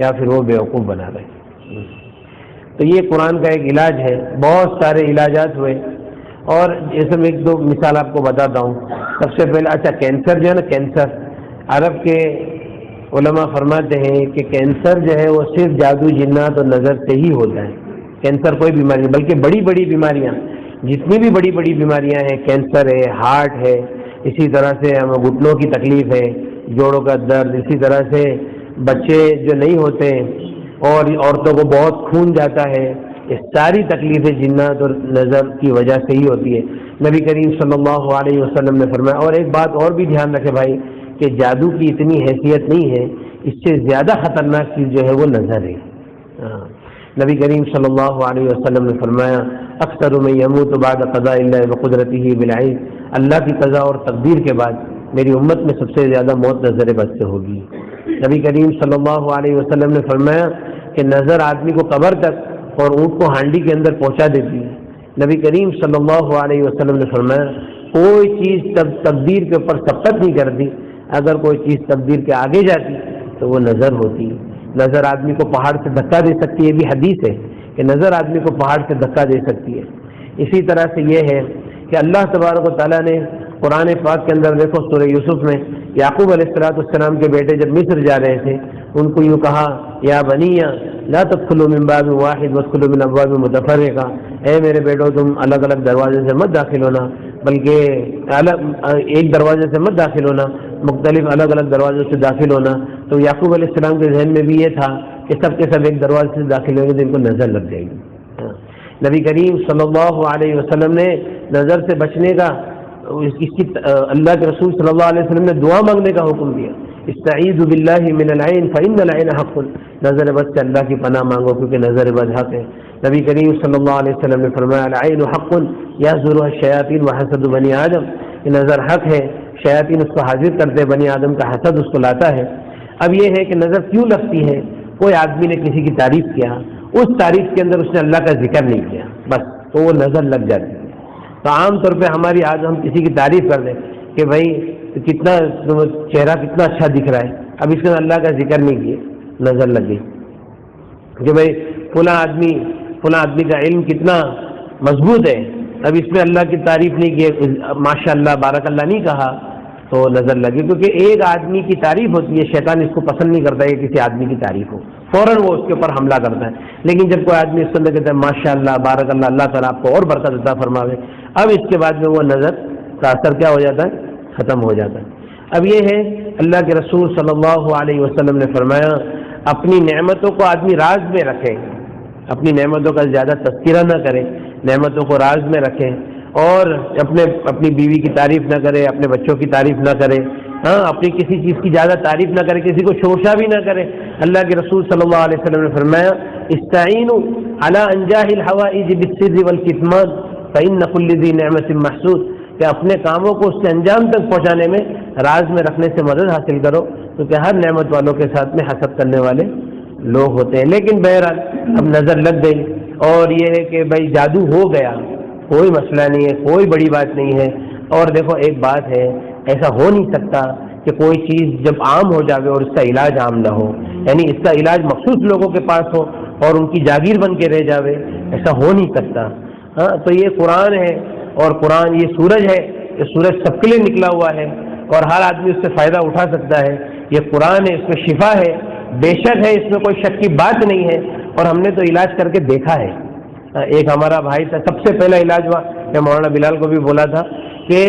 یا پھر وہ بیوقوف بنا رہے ہیں۔ تو یہ قرآن کا ایک علاج ہے، بہت سارے علاجات ہوئے، اور جیسے میں ایک دو مثال آپ کو بتاتا ہوں۔ سب سے پہلے اچھا کینسر جو ہے نا، کینسر عرب کے علماء فرماتے ہیں کہ کینسر جو ہے وہ صرف جادو جنات اور نظر سے ہی ہوتا ہے۔ کینسر کوئی بیماری نہیں، بلکہ بڑی بڑی بیماریاں، جتنی بھی بڑی بڑی بیماریاں ہیں، کینسر ہے، ہارٹ ہے، اسی طرح سے ہمیں گھٹنوں کی تکلیف ہے، جوڑوں کا درد، اسی طرح سے بچے جو نہیں ہوتے اور عورتوں کو بہت خون جاتا ہے، یہ ساری تکلیفیں جنات اور نظر کی وجہ سے ہی ہوتی ہے۔ نبی کریم صلی اللہ علیہ وسلم نے فرمایا، اور ایک بات اور بھی دھیان رکھے بھائی کہ جادو کی اتنی حیثیت نہیں ہے، اس سے زیادہ خطرناک چیز جو ہے وہ نظر ہے۔ نبی کریم صلی اللہ علیہ وسلم نے فرمایا، اکثر من یموت بعد قضاء اللہ وقدرتہ بالعین، اللہ کی قضا اور تقدیر کے بعد میری امت میں سب سے زیادہ موت نظر بد سے ہوگی۔ نبی کریم صلی اللہ علیہ وسلم نے فرمایا کہ نظر آدمی کو قبر تک اور اونٹ کو ہانڈی کے اندر پہنچا دیتی ہے۔ نبی کریم صلی اللہ علیہ وسلم نے فرمایا کوئی چیز تقدیر کے اوپر سبقت نہیں کرتی، اگر کوئی چیز تقدیر کے آگے جاتی تو وہ نظر ہوتی ہے۔ نظر آدمی کو پہاڑ سے دھکا دے سکتی ہے، یہ بھی حدیث ہے کہ نظر آدمی کو پہاڑ سے دھکا دے سکتی ہے۔ اسی طرح سے یہ ہے کہ اللہ تبارک و تعالیٰ نے قرآن پاک کے اندر دیکھو سورہ یوسف میں یعقوب علیہ السلام کے بیٹے جب مصر جا رہے تھے ان کو یوں کہا، یا بنی لا تدخلوا من باب واحد وادخلوا من ابواب متفرقہ، اے میرے بیٹو تم الگ الگ دروازے سے مت داخل ہونا، بلکہ ایک دروازے سے مت داخل ہونا، مختلف الگ الگ دروازوں سے داخل ہونا۔ تو یعقوب علیہ السلام کے ذہن میں بھی یہ تھا کہ سب کے سب ایک دروازے سے داخل ہوئیں گے تو ان کو نظر لگ جائے گی۔ نبی کریم صلی اللہ علیہ وسلم نے نظر سے بچنے کا اس کی اللہ کے رسول صلی اللہ علیہ وسلم نے دعا مانگنے کا حکم دیا، استعیذ باللہ من العین فإن العین حق، نظر بد سے اللہ کی پناہ مانگو کیونکہ نظر بد حق ہے۔ نبی کریم صلی اللہ علیہ وسلم نے فرمایا العین حق یحضرها الشیاطین وحسد بنی آدم، یہ نظر حق ہے، شیاطین اس کو حاضر کرتے، بنی آدم کا حسد اس کو لاتا ہے۔ اب یہ ہے کہ نظر کیوں لگتی ہے؟ کوئی آدمی نے کسی کی تعریف کیا، اس تعریف کے اندر اس نے اللہ کا ذکر نہیں کیا، بس تو وہ نظر لگ جاتی ہے۔ تو عام طور پہ ہماری آج ہم کسی کی تعریف کر دیں کہ بھائی کتنا چہرہ کتنا اچھا دکھ رہا ہے، اب اس نے اللہ کا ذکر نہیں کیا، نظر لگ گئی کہ بھائی فلاں آدمی کا علم کتنا مضبوط ہے، اب اس میں اللہ کی تعریف نہیں کی، ماشاء اللہ بارک اللہ نہیں کہا تو نظر لگی، کیونکہ ایک آدمی کی تعریف ہوتی ہے، شیطان اس کو پسند نہیں کرتا ہے کہ کسی آدمی کی تعریف ہو، فوراً وہ اس کے اوپر حملہ کرتا ہے۔ لیکن جب کوئی آدمی اس کے اندر کہتا ہے ماشاء اللہ بارک اللہ، اللہ تعالیٰ آپ کو اور برکت عطا فرماوے، اب اس کے بعد میں وہ نظر کا اثر کیا ہو جاتا ہے؟ ختم ہو جاتا ہے۔ اب یہ ہے اللہ کے رسول صلی اللہ علیہ وسلم نے فرمایا اپنی نعمتوں کو آدمی راز میں رکھے، اپنی نعمتوں کا زیادہ تذکرہ نہ کرے، نعمتوں کو راز میں رکھے، اور اپنی بیوی کی تعریف نہ کرے، اپنے بچوں کی تعریف نہ کرے، اپنی کسی چیز کی زیادہ تعریف نہ کرے، کسی کو شوشا بھی نہ کرے۔ اللہ کے رسول صلی اللہ علیہ وسلم نے فرمایا استعینوا علی انجاح الحوائج بالسر والکتمان فإن كل ذی نعمت محسود، کہ اپنے کاموں کو اس سے انجام تک پہنچانے میں راز میں رکھنے سے مدد حاصل کرو، کیونکہ ہر نعمت والوں کے ساتھ میں حسد کرنے والے لوگ ہوتے ہیں۔ لیکن بہرحال اب نظر لگ گئی، اور یہ ہے کہ بھائی جادو ہو گیا، کوئی مسئلہ نہیں ہے، کوئی بڑی بات نہیں ہے۔ اور دیکھو ایک بات ہے، ایسا ہو نہیں سکتا کہ کوئی چیز جب عام ہو جاوے اور اس کا علاج عام نہ ہو، یعنی اس کا علاج مخصوص لوگوں کے پاس ہو اور ان کی جاگیر بن کے رہ جاوے، ایسا ہو نہیں سکتا۔ تو یہ قرآن ہے، اور قرآن یہ سورج ہے، یہ سورج سب کے لیے نکلا ہوا ہے اور ہر آدمی اس سے فائدہ اٹھا سکتا ہے۔ یہ قرآن ہے، اس میں شفا ہے، بے شک ہے، اس میں کوئی شک کی بات نہیں ہے، اور ہم نے تو علاج کر کے دیکھا ہے۔ ایک ہمارا بھائی تھا، سب سے پہلا علاج ہوا، میں مولانا بلال کو بھی بولا تھا کہ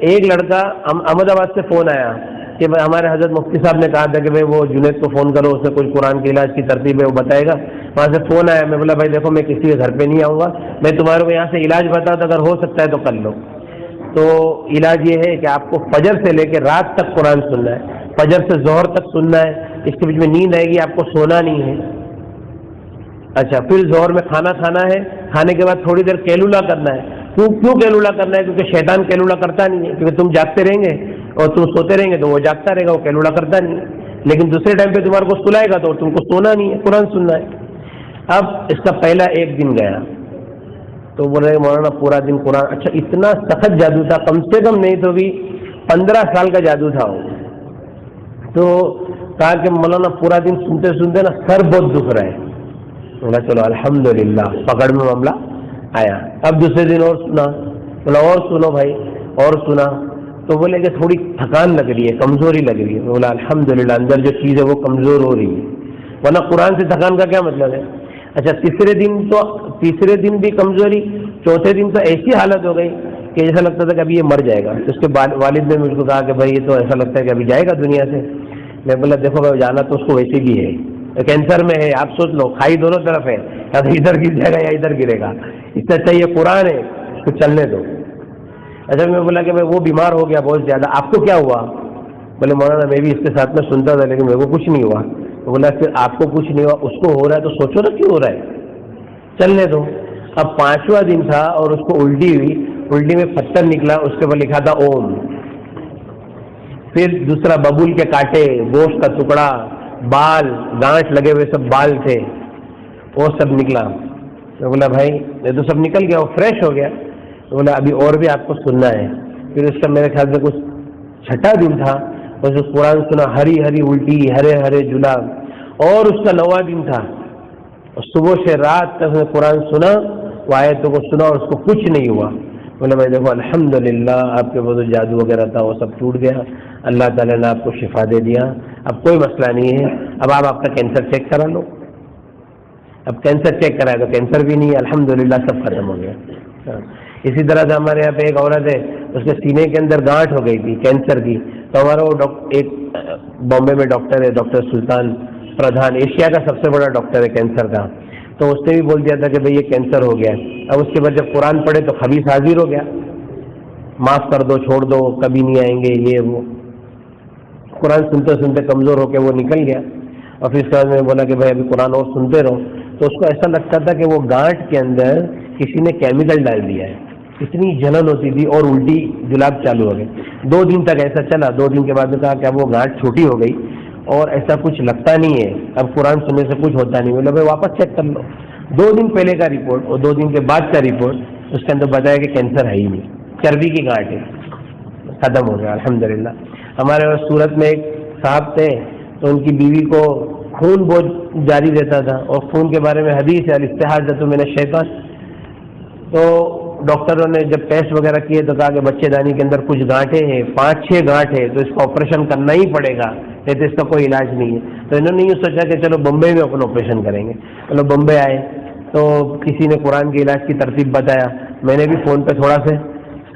ایک لڑکا احمد آباد سے فون آیا کہ ہمارے حضرت مفتی صاحب نے کہا تھا کہ بھائی وہ جنید کو فون کرو، اسے کچھ قرآن کے علاج کی ترتیب ہے وہ بتائے گا۔ وہاں سے فون آیا، میں بولا بھائی دیکھو میں کسی کے گھر پہ نہیں آؤں گا، میں تمہارے کو یہاں سے علاج بتا دوں، اگر ہو سکتا ہے تو کر لو۔ تو علاج یہ ہے کہ آپ کو فجر سے لے کے رات تک قرآن سننا ہے، فجر سے ظہر تک سننا ہے، اس کے بیچ میں نیند آئے گی، آپ کو سونا نہیں ہے۔ اچھا، پھر ظہر میں کھانا کھانا ہے، کھانے کے بعد تھوڑی دیر کیلولا کرنا ہے۔ کیوں کیلولا کرنا ہے؟ کیونکہ شیطان کیلولا کرتا نہیں ہے، کیونکہ تم جاگتے رہیں گے اور تم سوتے رہیں گے تو وہ جاگتا رہے گا، وہ کیلولا کرتا نہیں ہے۔ لیکن دوسرے ٹائم پہ تمہارے کو سلائے گا تو تم کو سونا نہیں ہے، قرآن سننا ہے۔ اب اس کا پہلا ایک دن گیا تو بول رہے مولانا پورا دن قرآن، اچھا اتنا سخت جادو تھا، کم سے کم نہیں تو بھی 15 سال کا جادو تھا وہ، تو کہا کہ مولانا پورا دن سنتے سنتے نا سر بہت دکھ رہا ہے. بولا چلو الحمدللہ پکڑ میں معاملہ آیا. اب دوسرے دن اور سنا. بولا اور سنو بھائی اور سنا. تو بولے کہ تھوڑی تھکان لگ رہی ہے, کمزوری لگ رہی ہے. بولا الحمدللہ اندر جو چیز ہے وہ کمزور ہو رہی ہے, ورنہ قرآن سے تھکان کا کیا مطلب ہے. اچھا تیسرے دن بھی کمزوری, چوتھے دن تو ایسی حالت ہو گئی کہ ایسا لگتا تھا کہ ابھی یہ مر جائے گا. اس کے والد نے مجھ کو کہا کہ بھائی یہ تو ایسا لگتا ہے کہ ابھی جائے گا دنیا سے. میں بولا دیکھو بھائی جانا تو اس کو ویسے بھی ہے, کینسر میں ہے, آپ سوچ لو کھائی دونوں طرف ہے, یا تو ادھر گر جائے گا یا ادھر گرے گا. اس سے اچھا یہ قرآن ہے, اس کو چلنے دو. اچھا میں بولا کہ بھائی وہ بیمار ہو گیا بہت زیادہ, آپ کو کیا ہوا؟ بولے مولانا میں بھی اس کے ساتھ میں سنتا تھا لیکن میرے کو کچھ نہیں ہوا. تو بولا پھر آپ کو کچھ نہیں ہوا, اس کو ہو رہا ہے تو سوچو نا کیوں ہو رہا ہے, چلنے دو. اب 5واں دن تھا اور اس کو الٹی ہوئی, الٹی میں پتھر نکلا, اس کے اوپر لکھا تھا اوم. پھر دوسرا ببول کے کانٹے, گوشت کا ٹکڑا, بال, گانٹھ لگے ہوئے سب بال تھے, وہ سب نکلا. میں بولا بھائی یہ تو سب نکل گیا, وہ فریش ہو گیا. تو بولا ابھی اور بھی آپ کو سننا ہے. پھر اس کا میرے خیال سے کچھ 6واں دن تھا, اس قرآن سنا, ہری ہری الٹی, ہرے ہرے جلاب. اور اس کا 9واں دن تھا, صبح سے رات تک قرآن سنا, وہ آیتوں کو سنا اور اس کو کچھ نہیں ہوا. بولے بھائی دیکھو الحمدللہ آپ کے وہ جو جادو وغیرہ تھا وہ سب ٹوٹ گیا, اللہ تعالیٰ نے آپ کو شفا دے دیا, اب کوئی مسئلہ نہیں ہے. اب آپ کا کینسر چیک کرا لو. اب کینسر چیک کرائے تو کینسر بھی نہیں ہے, الحمدللہ سب ختم ہو گیا. اسی طرح سے ہمارے یہاں پہ ایک عورت ہے, اس کے سینے کے اندر گانٹھ ہو گئی تھی کینسر کی. تو ہمارا وہ ایک بامبے میں ڈاکٹر ہے, ڈاکٹر سلطان پردھان, ایشیا کا سب سے بڑا ڈاکٹر ہے کینسر کا. تو اس نے بھی بول دیا تھا کہ بھئی یہ کینسر ہو گیا. اب اس کے بعد جب قرآن پڑھے تو خبیث حاضر ہو گیا, معاف کر دو, چھوڑ دو, کبھی نہیں آئیں گے, یہ وہ. قرآن سنتے سنتے کمزور ہو کے وہ نکل گیا. اور پھر اس کے بعد میں بولا کہ بھائی ابھی قرآن اور سنتے رہو. تو اس کو ایسا لگتا تھا کہ وہ گانٹھ کے اندر کسی نے کیمیکل ڈال دیا ہے, اتنی جلن ہوتی تھی اور الٹی جلاب چالو ہو گئی. 2 دن تک ایسا چلا. 2 دن کے بعد میں کہا کہ اب وہ گانٹھ چھوٹی ہو گئی اور ایسا کچھ لگتا نہیں ہے, اب قرآن سننے سے کچھ ہوتا نہیں. بولے بھائی واپس چیک کر لو. 2 دن پہلے کا رپورٹ اور 2 دن کے بعد کا رپورٹ, اس کے اندر بتایا کہ کینسر ہے ہی نہیں, چربی کی گانٹھ ہے, ختم ہو گیا الحمدللہ. ہمارے سورت میں ایک صاحب تھے, تو ان کی بیوی کو خون بہت جاری رہتا تھا, اور خون کے بارے میں حدیث ہے الاستحاضۃ من الشیطان. تو ڈاکٹروں نے جب ٹیسٹ وغیرہ کیے تو کہا کہ بچے دانی کے اندر کچھ گانٹھیں ہیں, 5-6 گانٹھ ہے, تو اس کا آپریشن کرنا ہی پڑے گا, نہیں تو اس کا کوئی علاج نہیں ہے. تو انہوں نے یہ سوچا کہ چلو بمبئی میں اپنا آپریشن کریں گے. چلو بمبئی آئے تو کسی نے قرآن کے علاج کی ترتیب بتایا. میں نے بھی فون پہ تھوڑا سا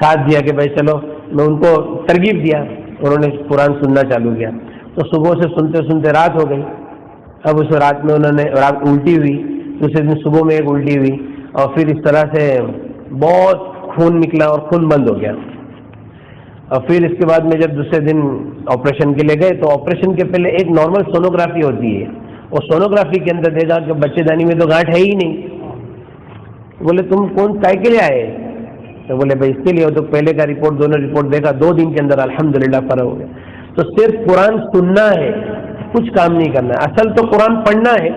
ساتھ دیا کہ بھائی چلو, میں ان کو ترغیب دیا. انہوں نے قرآن سننا چالو کیا. تو صبح سے سنتے سنتے رات ہو گئی. اب اس رات میں انہوں نے رات الٹی ہوئی, دوسرے دن صبح میں ایک الٹی ہوئی, اور پھر اس طرح سے بہت خون نکلا اور خون بند ہو گیا. اور پھر اس کے بعد میں جب دوسرے دن آپریشن کے لیے گئے تو آپریشن کے پہلے ایک نارمل سونوگرافی ہوتی ہے, اور سونوگرافی کے اندر دیکھا کہ بچے دانی میں تو گانٹھ ہے ہی نہیں. بولے تم کون کائے کے لیے آئے؟ تو بولے بھائی اس کے لیے. تو پہلے کا رپورٹ دونوں رپورٹ دیکھا, 2 دن کے اندر الحمدللہ فرق ہو گیا. تو صرف قرآن سننا ہے, کچھ کام نہیں کرنا ہے. اصل تو قرآن پڑھنا ہے,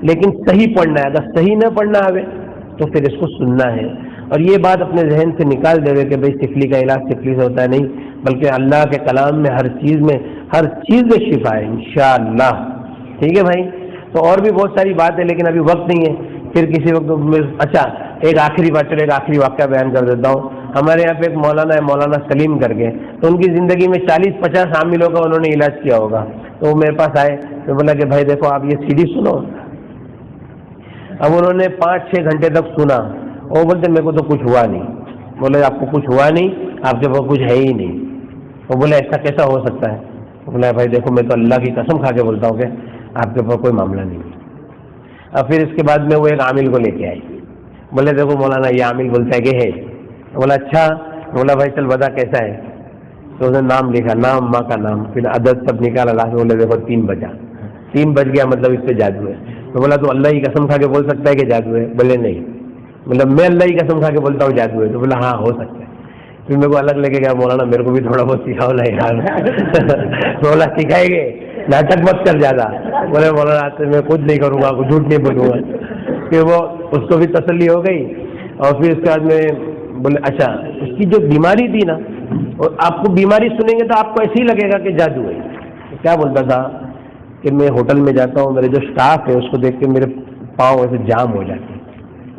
لیکن صحیح پڑھنا ہے. اگر صحیح نہ پڑھنا آئے تو پھر اس کو سننا ہے. اور یہ بات اپنے ذہن سے نکال دے کہ بھئی سفلی کا علاج سفلی سے ہوتا ہے, نہیں, بلکہ اللہ کے کلام میں ہر چیز میں شفا ہے انشاءاللہ. ٹھیک ہے بھائی. تو اور بھی بہت ساری بات ہے لیکن ابھی وقت نہیں ہے, پھر کسی وقت. اچھا ایک آخری بات, چلو ایک آخری واقعہ بیان کر دیتا ہوں. ہمارے یہاں پہ ایک مولانا ہے, مولانا سلیم کر کے, تو ان کی زندگی میں 40-50 عاملوں کا انہوں نے علاج کیا ہوگا. تو وہ میرے پاس آئے, میں بولا کہ بھائی دیکھو آپ یہ CD سنو. اب انہوں نے 5-6 گھنٹے تک سنا. وہ بولتے میرے کو تو کچھ ہوا نہیں. بولے آپ کو کچھ ہوا نہیں, آپ کے پاس کچھ ہے ہی نہیں. وہ بولے ایسا کیسا ہو سکتا ہے؟ بولا بھائی دیکھو میں تو اللہ کی قسم کھا کے بولتا ہوں کہ آپ کے پاس کوئی معاملہ نہیں. اب پھر اس کے بعد میں وہ ایک عامل کو لے کے آئی. بولے دیکھو مولانا یہ عامل بولتا ہے کہ ہے. بولا اچھا. بولا بھائی چل بتا کیسا ہے. تو اس نے نام لکھا, نام, ماں کا نام, پھر عدد سب نکالا. لاس بولے دیکھو 3 بجا. 3 بج گیا مطلب اس پہ جادو ہے. تو بولا تو اللہ کی قسم کھا کے بول سکتا ہے کہ جادو ہے؟ بولے نہیں. مطلب میں اللہ کی قسم کھا کے بولتا ہوں جادو ہے. تو بولا ہاں ہو سکتا ہے. پھر میرے کو الگ لے کے گیا, مولانا میرے کو بھی تھوڑا بہت سکھاؤ نا یار. بولا سکھائے گے, ناٹک مت کر جاتا. بولے مولانا میں کچھ نہیں کروں گا, جھوٹ نہیں بولوں گا. پھر وہ اس کو بھی تسلی ہو گئی. اور پھر اس کے بعد میں بولے اچھا اس کی جو بیماری تھی نا, اور آپ کو بیماری سنیں گے تو آپ کو ایسے ہی لگے گا کہ جادو ہے. کیا بولتا تھا کہ میں ہوٹل میں جاتا ہوں, میرے جو اسٹاف ہے اس کو دیکھ کے میرے پاؤں ایسے جام ہو جاتے ہیں,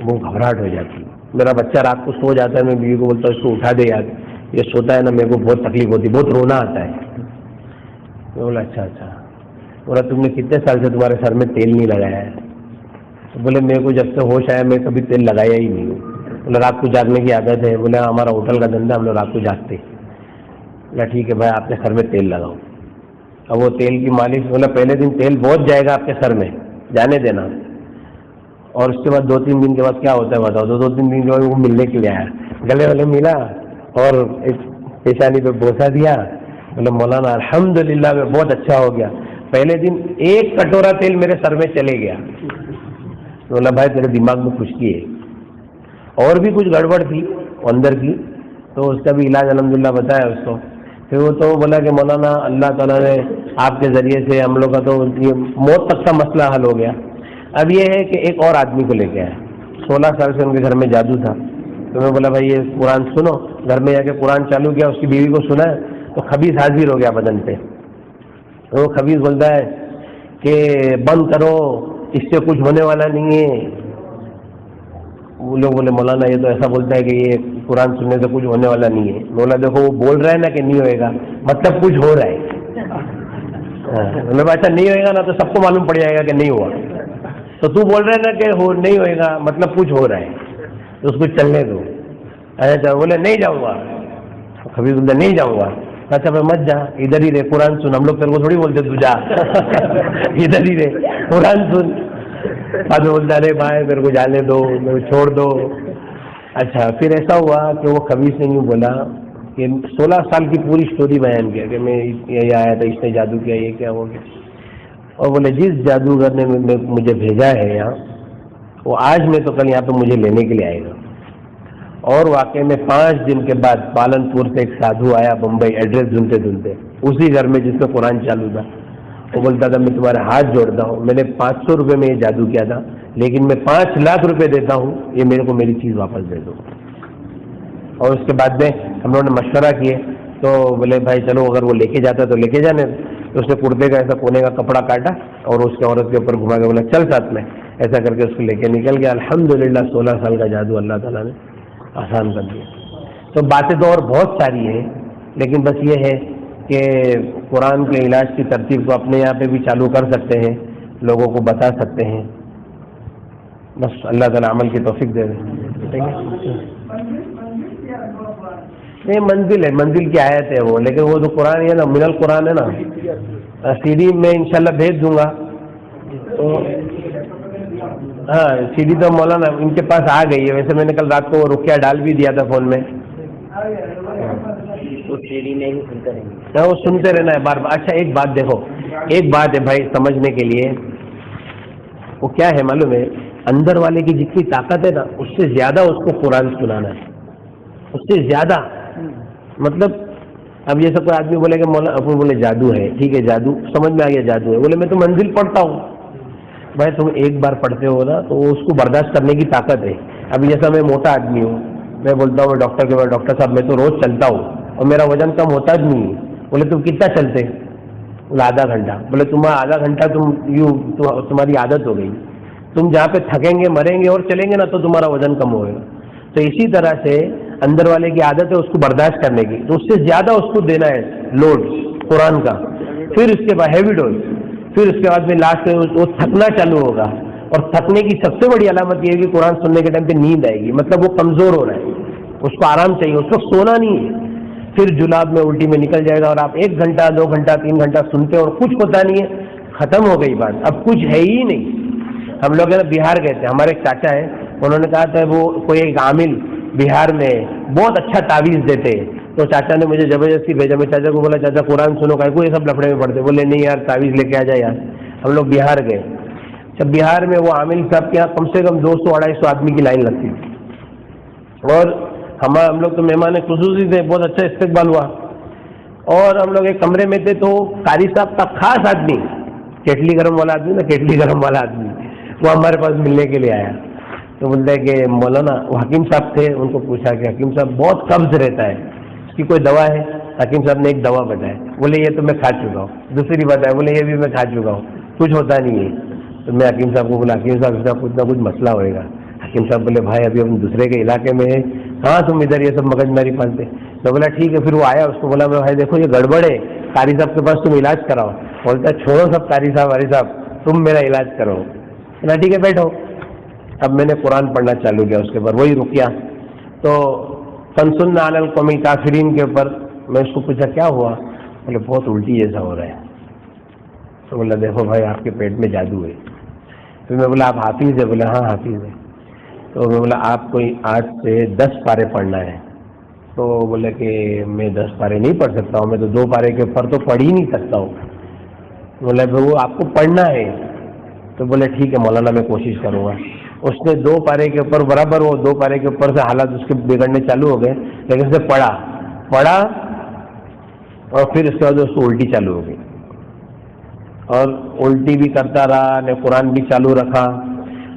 وہ گھبراہٹ ہو جاتی ہے. میرا بچہ رات کو سو جاتا ہے, میں بیوی کو بولتا ہوں اس کو اٹھا دے یار, یہ سوتا ہے نا, میرے کو بہت تکلیف ہوتی ہے, بہت رونا آتا ہے. میں بولا اچھا. بولا تم نے کتنے سال سے تمہارے سر میں تیل نہیں لگایا ہے؟ بولے میرے کو جب سے ہوش آیا میں کبھی تیل لگایا ہی نہیں ہوں. بولا رات کو جاگنے کی عادت ہے؟ بولا ہمارا ہوٹل کا دھندا, ہم لوگ رات کو جاگتے. بولا ٹھیک ہے بھائی, آپ کے سر میں تیل لگاؤ. اب وہ تیل کی مالش, بولا پہلے دن تیل بہت جائے گا آپ کے سر میں, جانے دینا, اور اس کے بعد 2-3 دن کے بعد کیا ہوتا ہے بتاؤ. 2-3 دن کے بعد وہ ملنے کے لیے آیا, گلے والے ملا اور ایک پیشانی پہ بوسا دیا. بولے مولانا الحمدللہ میں بہت اچھا ہو گیا, پہلے دن 1 کٹورا تیل میرے سر میں چلے گیا. بولا بھائی تیرے دماغ میں خشکی ہے, اور بھی کچھ گڑبڑ تھی اندر کی, تو اس کا بھی علاج الحمدللہ بتایا اس کو. پھر وہ تو بولا کہ مولانا اللہ تعالیٰ نے آپ کے ذریعے سے ہم لوگ کا تو یہ موت تک کا مسئلہ حل ہو گیا. اب یہ ہے کہ ایک اور آدمی کو لے کے آیا, 16 سال سے ان کے گھر میں جادو تھا. تو میں بولا بھائی یہ قرآن سنو. گھر میں جا کے قرآن چالو کیا, اس کی بیوی کو سنا ہے تو خبیث حاضر ہو گیا بدن پہ. وہ خبیث بولتا ہے کہ بند کرو, اس سے کچھ ہونے والا نہیں ہے. وہ لوگ بولے مولانا یہ تو ایسا بولتا ہے کہ یہ قرآن سننے سے کچھ ہونے والا نہیں ہے. مولا دیکھو وہ بول رہا ہے نا کہ نہیں ہوئے گا, مطلب کچھ ہو رہا ہے. اچھا نہیں ہوئے گا نا تو سب کو معلوم پڑ جائے گا کہ نہیں ہوا, تو تو بول رہا ہے نا کہ نہیں ہوئے گا مطلب کچھ ہو رہا ہے, تو اس کو چلنے دو. اچھا بولے نہیں جاؤں گا. کبھی بولتا نہیں جاؤں گا. اچھا میں مت جا, ادھر ہی رہے قرآن سن. ہم لوگ تیرے کو تھوڑی بولتے تو جا, ادھر ہی رہے قرآن سن. بعد میں بولتا ارے بھائی میرے کو جانے دو, میرے کو چھوڑ دو. اچھا پھر ایسا ہوا کہ وہ خبیث نے یوں بولا کہ 16 سال کی پوری سٹوری بیان کیا کہ میں یہ آیا تھا, اس نے جادو کیا, یہ کیا ہو گیا. اور بولے جس جادوگر نے مجھے بھیجا ہے یہاں, وہ آج میں تو کل یہاں پہ مجھے لینے کے لیے آئے گا. اور واقعی میں 5 دن کے بعد پالنپور سے ایک سادھو آیا بمبئی, ایڈریس ڈھونڈتے ڈھونڈتے, اسی گھر میں جس میں قرآن چالو تھا. وہ بولتا تھا میں تمہارے ہاتھ جوڑتا ہوں, میں نے 500 روپے میں یہ جادو کیا تھا, لیکن میں 5 لاکھ روپے دیتا ہوں, یہ میرے کو میری چیز واپس دے دو. اور اس کے بعد میں ہم لوگوں نے مشورہ کیے, تو بولے بھائی چلو اگر وہ لے کے جاتا ہے تو لے کے جانے. تو اس نے کرتے کا ایسا کونے کا کپڑا کاٹا اور اس کے عورت کے اوپر گھما کے بولا چل ساتھ میں. ایسا کر کے اس کو لے کے نکل گیا. الحمدللہ 16 سال کا جادو اللہ تعالیٰ نے آسان کر دیا. تو باتیں تو اور بہت ساری ہیں, لیکن بس یہ ہے کہ قرآن کے علاج کی ترتیب کو اپنے یہاں پہ بھی چالو کر سکتے ہیں, لوگوں کو بتا سکتے ہیں. بس اللہ تعالیٰ عمل کی توفیق دے دیں. نہیں منزل ہے, منزل کی آیت ہے وہ, لیکن وہ جو قرآن ہے نا من القرآن ہے نا, سی ڈی میں انشاءاللہ بھیج دوں گا. تو ہاں سی ڈی تو مولانا ان کے پاس آ گئی ہے. ویسے میں نے کل رات کو رقیہ ڈال بھی دیا تھا فون میں, وہ سنتے رہنا ہے بار بار. اچھا ایک بات دیکھو, ایک بات ہے بھائی سمجھنے کے لیے, وہ کیا ہے معلوم ہے, اندر والے کی جتنی طاقت ہے نا اس سے زیادہ اس کو قرآن سنانا ہے, اس سے زیادہ. مطلب اب جیسے کوئی آدمی بولے کہ مولا اپنے بولے جادو ہے, ٹھیک ہے جادو سمجھ میں آ گیا جادو ہے, بولے میں تو منزل پڑھتا ہوں. بھائی تم ایک بار پڑھتے ہو نا تو اس کو برداشت کرنے کی طاقت ہے. اب جیسا میں موٹا آدمی ہوں, میں بولتا ہوں ڈاکٹر کے بعد ڈاکٹر صاحب میں تو روز چلتا ہوں اور میرا وزن کم ہوتا بھی نہیں. بولے تم کتنا چلتے؟ بولے آدھا گھنٹہ. بولے تمہارا آدھا گھنٹہ تمہاری عادت ہو گئی, تم جہاں پہ تھکیں گے مریں گے اور چلیں گے نا تو تمہارا وزن کم ہوگا. تو اسی طرح سے اندر والے کی عادت ہے اس کو برداشت کرنے کی, تو اس سے زیادہ اس کو دینا ہے لوڈ قرآن کا. پھر اس کے بعد ہیوی ڈوز, پھر اس کے بعد میں لاسٹ میں وہ تھکنا چالو ہوگا. اور تھکنے کی سب سے بڑی علامت یہ ہے کہ قرآن سننے کے ٹائم پہ نیند آئے گی, مطلب وہ کمزور ہو رہا ہے, اس کو آرام چاہیے, اس وقت سونا نہیں ہے. پھر جلاب میں الٹی میں نکل جائے گا, اور آپ 1 گھنٹہ 2 گھنٹہ 3 گھنٹہ سنتے اور کچھ ہوتا نہیں ہے, ختم ہو گئی بات, اب کچھ ہے ہی نہیں. ہم لوگ ہے نا بہار گئے تھے, ہمارے ایک چاچا ہے, انہوں نے کہا تھا وہ کوئی ایک عامل بہار میں بہت اچھا تعویذ دیتے, تو چاچا نے مجھے زبردستی بھیجا. میں چاچا کو بولا چاچا قرآن سنو, کا کوئی سب لفڑے میں پڑھتے. بولے نہیں یار تعویذ لے کے آ جائے یار. ہم لوگ بہار گئے. جب بہار میں وہ عامل صاحب کے یہاں کم سے کم 200-250 آدمی کی لائن لگتی تھی, اور ہم لوگ تو مہمان خصوصی تھے, بہت اچھا استقبال ہوا. اور ہم لوگ ایک کمرے میں تھے, تو قاری صاحب کا خاص آدمی, کیٹلی گرم والا آدمی نا, کیٹلی گرم والا آدمی, وہ ہمارے پاس ملنے کے لیے آیا. تو بولتا ہے کہ مولانا, وہ حکیم صاحب تھے, ان کو پوچھا کہ حکیم صاحب بہت قبض رہتا ہے, اس کی کوئی دوا ہے؟ حکیم صاحب نے ایک دوا بتایا, بولے یہ تو میں کھا چکا ہوں. دوسری بتایا, بولے یہ بھی میں کھا چکا ہوں, کچھ ہوتا نہیں ہے. تو میں حکیم صاحب کو بولا, حکیم صاحب اس کا کچھ نہ کچھ مسئلہ ہوئے گا. حکیم صاحب بولے بھائی ابھی ہم دوسرے کے علاقے میں ہیں, کہاں تم ادھر یہ سب مغز ماری پالتے. تو بولا ٹھیک ہے. پھر وہ آیا, اس کو بولا میں بھائی دیکھو یہ گڑبڑ ہے, قاری صاحب کے پاس تم علاج کراؤ. بولتا چھوڑو سب قاری صاحب واری صاحب, تم میرا علاج کرو. بولا ٹھیک ہے بیٹھو. اب میں نے قرآن پڑھنا چالو کیا اس کے اوپر, وہی رکیا. تو فنسن علی القوم الکافرین کے اوپر میں اس کو پوچھا کیا ہوا. بولے بہت الٹی جیسا ہو رہا ہے. تو بولا دیکھو بھائی آپ کے پیٹ میں جادو ہے. پھر میں بولا آپ حافظ ہے. بولا ہاں حافظ ہے. تو میں بولا آپ کو آج سے 10 پارے پڑھنا ہے. تو بولے کہ میں 10 پارے نہیں پڑھ سکتا ہوں, میں تو 2 پارے کے اوپر تو پڑھ ہی نہیں سکتا ہوں. بولے وہ آپ کو پڑھنا ہے. تو بولے ٹھیک ہے مولانا میں کوشش کروں گا. اس نے 2 پارے کے اوپر برابر, وہ 2 پارے کے اوپر سے حالات اس کے بگڑنے چالو ہو گئے, لیکن اس نے پڑھا اور پھر اس کے بعد اس کو الٹی چالو ہو گئی, اور الٹی بھی کرتا رہا, نے قرآن بھی چالو رکھا.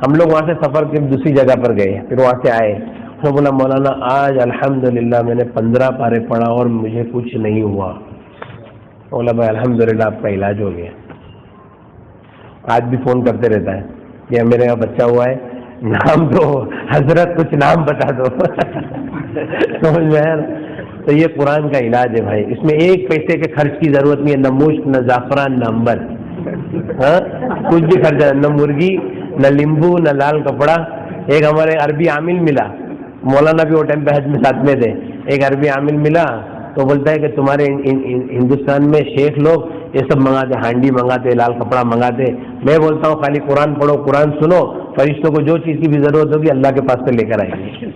ہم لوگ وہاں سے سفر کے دوسری جگہ پر گئے, پھر وہاں سے آئے. تو بولا مولانا آج الحمدللہ میں نے 15 پارے پڑھا اور مجھے کچھ نہیں ہوا. بولا بھائی الحمدللہ آپ کا علاج ہو گیا. آج بھی فون کرتے رہتا ہے کہ میرے یہاں بچہ ہوا ہے, نام دو حضرت, کچھ نام بتا دو. سمجھ میں آیا. تو یہ قرآن کا علاج ہے بھائی, اس میں 1 پیسے کے خرچ کی ضرورت نہیں ہے, نہ مشک نہ زعفران نہ عنبر, ہاں کچھ بھی خرچ ہے, نہ مرغی نہ لیمبو نہ لال کپڑا. ایک ہمارے عربی عامل ملا, مولانا بھی وہ ٹائم پہ حج میں ساتھ میں تھے. ایک عربی عامل ملا تو بولتا ہے کہ تمہارے ہندوستان میں شیخ لوگ یہ سب منگاتے, ہانڈی منگاتے, لال کپڑا منگاتے. میں بولتا ہوں خالی قرآن پڑھو, قرآن سنو, فرشتوں کو جو چیز کی بھی ضرورت ہوگی اللہ کے پاس سے لے کر آئیں گے.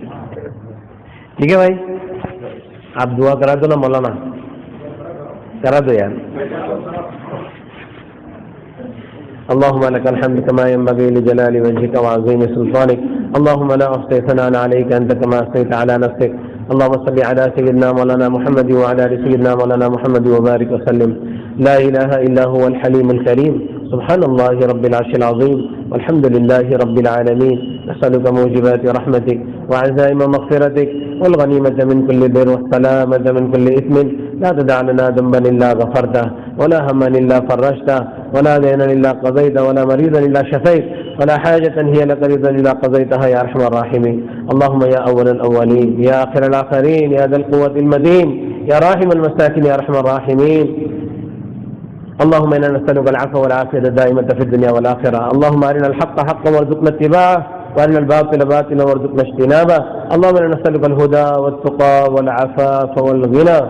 ٹھیک ہے بھائی, آپ دعا کرا دو نا مولانا, کرا دو یار. اللهم لك الحمد كما ينبغي لجلال وجهك وعظيم سلطانك. اللهم لا أحصي ثناء عليك أنت كما أثنيت على نفسك. اللهم صل على سيدنا مولانا محمد وعلى آل سيدنا مولانا محمد وبارك وسلم. لا إله إلا هو الحليم الكريم. سبحان الله رب العرش العظيم والحمد لله رب العالمين. نسألك موجبات رحمتك وعزائم مغفرتك والغنيمة من كل بر والسلامة من كل إثم. لا تدع لنا ذنبا إلا غفرته ولا هما إلا فرجته ولا دينا إلا قضيته ولا مريضا إلا شفيت ولا حاجة هي لك رضا إلا قضيتها يا أرحم الراحمين. اللهم يا أول الأولين يا آخر الآخرين يا ذا القوة المتين يا راحم المساكين يا أرحم الراحمين. اللهم إنا نسألك العفو والعافية الدائمة في الدنيا والآخرة. اللهم أرنا الحق حقا وارزقنا اتباعه وأرنا الباطل باطلا وارزقنا اجتنابه. اللهم إنا نسألك الهدى والتقى والعفاف والغنى.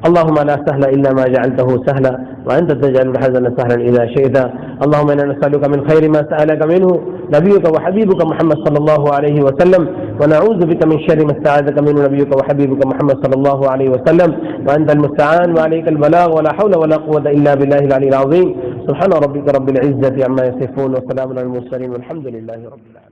اللهم لا سهل إلا ما جعلته سهلا وأنت تجعل الحزن سهلا إذا شئت. اللهم إنا نسألك من خير ما سألك منه نبيك وحبيبك محمد صلى الله عليه وسلم ونعوذ بك من شر ما استعاذك منه نبيك وحبيبك محمد صلى الله عليه وسلم وأنت المستعان وعليك البلاغ ولا حول ولا قوة إلا بالله العلي العظيم. سبحان ربك رب العزة عما يصفون وسلام على المرسلين والحمد لله رب العالمين.